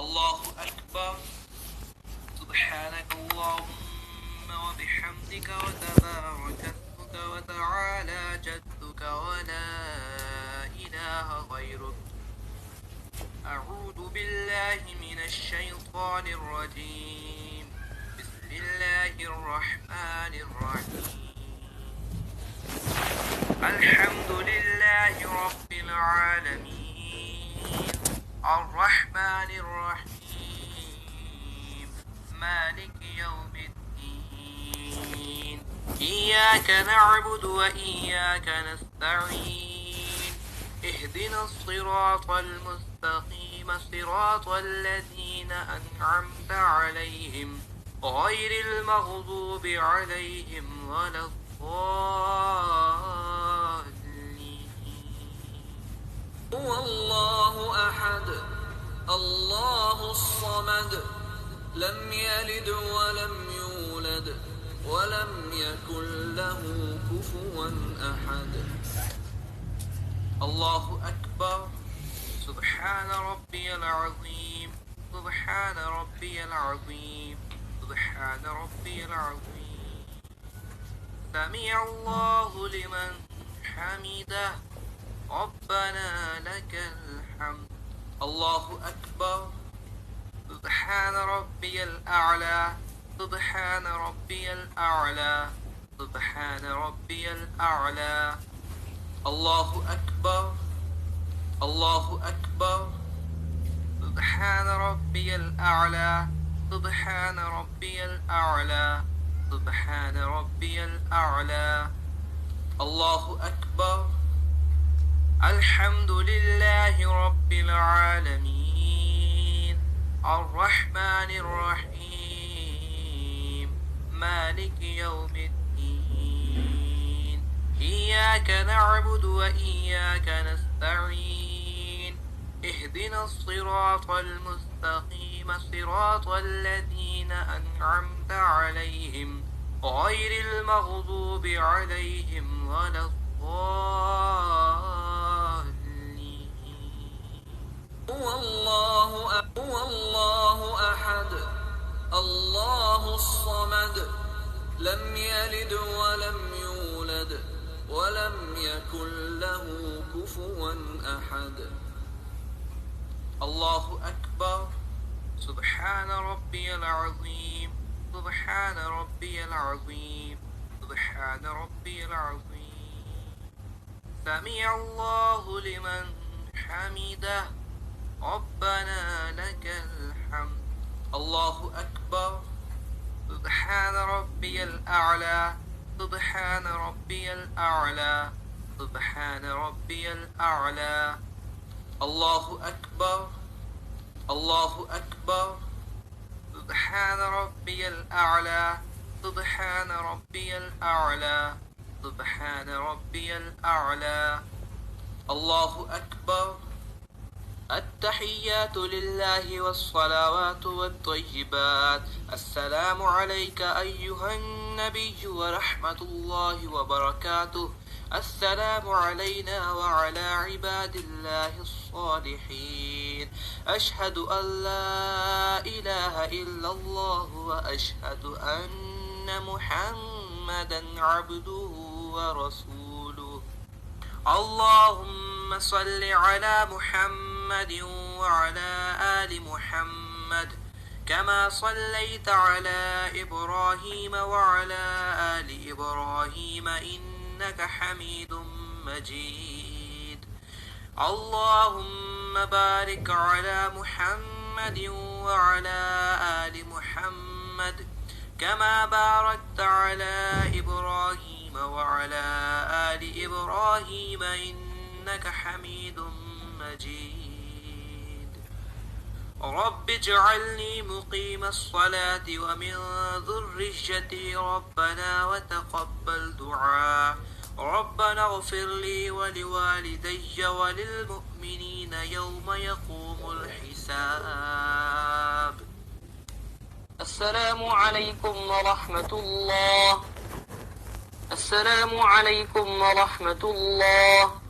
الله أكبر. سبحانك اللهم وبحمدك وتبارك اسمك وتعالى جدك ولا إله غيرك. أعوذ بالله من الشيطان الرجيم. بسم الله الرحمن الرحيم. الحمد لله رب العالمين الرحمن الرحيم مالك يوم الدين. إياك نعبد وإياك نستعين. اهدنا الصراط المستقيم صراط الذين أنعمت عليهم غير المغضوب عليهم ولا الضالين. هو الله أحد الله الصمد لم يلد ولم يولد ولم يكن له كفوا أحد. الله أكبر. سبحان ربي العظيم. سبحان ربي العظيم. سبحان ربي العظيم. سمع الله لمن حمده ربنا لك الحمد. الله أكبر. سبحان ربي الأعلى. سبحان ربي الأعلى. سبحان ربي الأعلى. الله أكبر. الله أكبر. سبحان ربي الأعلى. سبحان ربي الأعلى. سبحان ربي الأعلى. الله أكبر. الحمد لله رب العالمين الرحمن الرحيم مالك يوم الدين. إياك نعبد وإياك نستعين. اهدنا الصراط المستقيم صراط الذين أنعمت عليهم غير المغضوب عليهم ولا الضالين. هو الله أحد الله الصمد لم يلد ولم يولد ولم يكن له كفوا أحد. الله أكبر. سبحان ربي العظيم. سبحان ربي العظيم. سبحان ربي العظيم. سمع الله لمن حمده ربنا لك الحمد. الله أكبر. سبحان ربي الأعلى. سبحان ربي الأعلى. سبحان ربي الأعلى. الله أكبر. الله أكبر. سبحان ربي الأعلى. سبحان ربي الأعلى. سبحان ربي الأعلى. الله أكبر. التحيات لله والصلوات والطيبات. السلام عليك أيها النبي ورحمة الله وبركاته. السلام علينا وعلى عباد الله الصالحين. أشهد أن لا إله إلا الله وأشهد أن محمدا عبده ورسوله. اللهم صل على محمد وعلى آل محمد كما صليت على إبراهيم وعلى آل إبراهيم إنك حميد مجيد. اللهم بارك على محمد وعلى آل محمد كما باركت على إبراهيم وعلى آل إبراهيم إنك حميد مجيد. رب اجعلني مقيم الصلاة ومن ذريتي ربنا وتقبل دعاء. ربنا اغفر لي ولوالدي وللمؤمنين يوم يقوم الحساب. السلام عليكم ورحمة الله. السلام عليكم ورحمة الله.